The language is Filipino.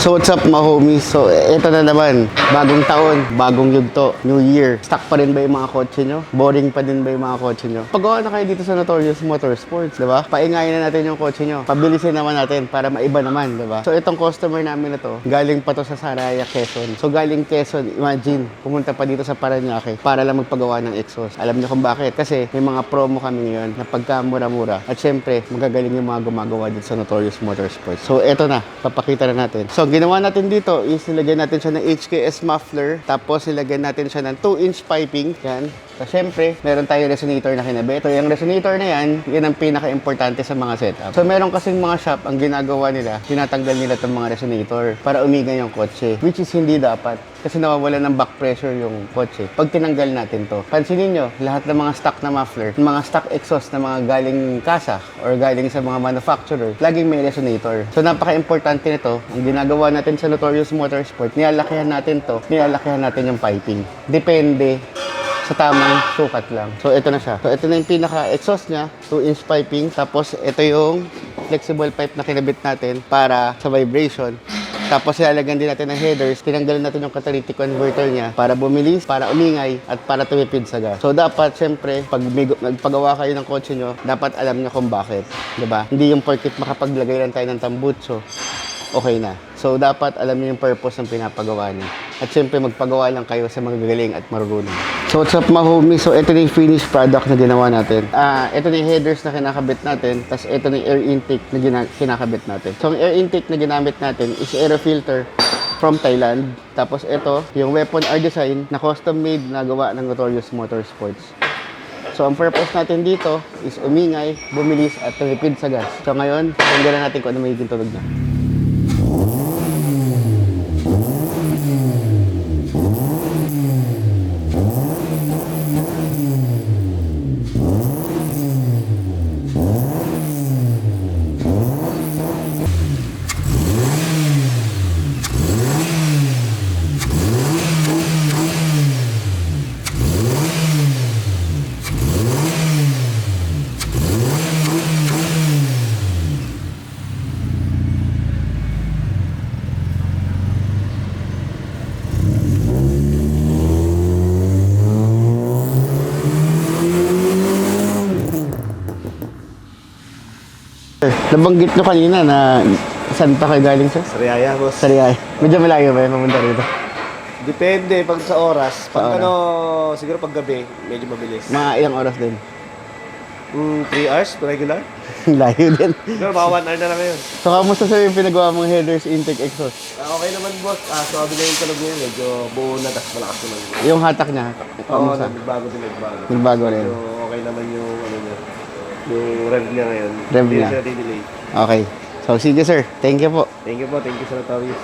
So what's up mga homies? So eto na naman, bagong taon, bagong yugto, New Year. Stuck pa rin ba yung mga kotse nyo? Boring pa din ba yung mga kotse nyo? Pagawa na kayo dito sa Notorious Motorsports, di ba? Paingayin na natin yung kotse nyo. Pabilisin naman natin para maiba naman, di ba? So itong customer namin na to, galing pa to sa Saraya, Quezon. So galing Quezon, imagine, pumunta pa dito sa Parañaque para lang magpagawa ng exhaust. Alam niyo kung bakit? Kasi may mga promo kami ngayon na pagka mura-mura. At syempre, magagaling yung mga gumagawa dito sa Notorious Motorsports. So eto na, papakita na natin. So ginawa natin dito is nilagyan natin siya ng HKS muffler, tapos nilagyan natin siya ng 2-inch piping. Yan. So syempre, meron tayong resonator na kinabit. So yung resonator na yan, yan ang pinaka-importante sa mga setup. So meron kasing mga shop, ang ginagawa nila, tinatanggal nila itong mga resonator para umigay yung kotse. Which is hindi dapat. Kasi nawawala ng back pressure yung kotse. Pag tinanggal natin to, pansinin nyo, lahat ng mga stock na muffler, mga stock exhaust na mga galing kasa or galing sa mga manufacturer, laging may resonator. So napaka-importante nito. Ang ginagawa natin sa Notorious Motorsport, nilalakihan natin to, nilalakihan natin yung piping. Depende sa tamang sukat lang. So ito na siya. So ito na yung pinaka-exhaust niya, 2-inch piping. Tapos ito yung flexible pipe na kinabit natin para sa vibration. Tapos ilalagyan din natin ng headers, tinanggalan natin yung catalytic converter niya para bumilis, para umingay, at para tumipid sa gas. So dapat, syempre, pag nagpagawa kayo ng kotse nyo, dapat alam nyo kung bakit. Diba? Hindi yung porkit makapaglagay lang tayo ng tambutso, okay na. So dapat alam nyo yung purpose ng pinapagawa nyo. At syempre, magpagawa lang kayo sa mga gagaling at marunong. So what's up mga homies? So ito na yung finished product na ginawa natin. Ito na yung headers na kinakabit natin. Tapos ito na yung air intake na kinakabit natin. So ang air intake na ginamit natin is air filter from Thailand. Tapos ito, yung weapon R design na custom made na gawa ng Notorious Motorsports. So ang purpose natin dito is umingay, bumilis at tumipid sa gas. So ngayon, tanggalan natin kung ano magiging tunog niya. Nabanggit nyo kanina na saan pa kayo galing, sir? Sariaya, boss. Sariyay. Medyo malayo ba yung pumunta rito? Depende pag sa oras. Sa Pag siguro pag gabi, medyo mabilis. Mga ilang oras din? 3 hours, regular. Layo din. Siguro mga 1 hour na lang ngayon. So, kamusta sir yung pinagawa mong headers, intake, exhaust? Okay naman, boss. Sabi na yung tunog niya, medyo buo na, tapos malakas naman. Yung hatak niya, Oo, kamusta? nagbago din, nagbago. Nagbago rin. So, okay naman yung, ano niya, yung rev niya ngayon. Rev Hindi niya. siya delay. Okay. So, sige sir. Thank you po. Thank you po, thank you sa Notorious.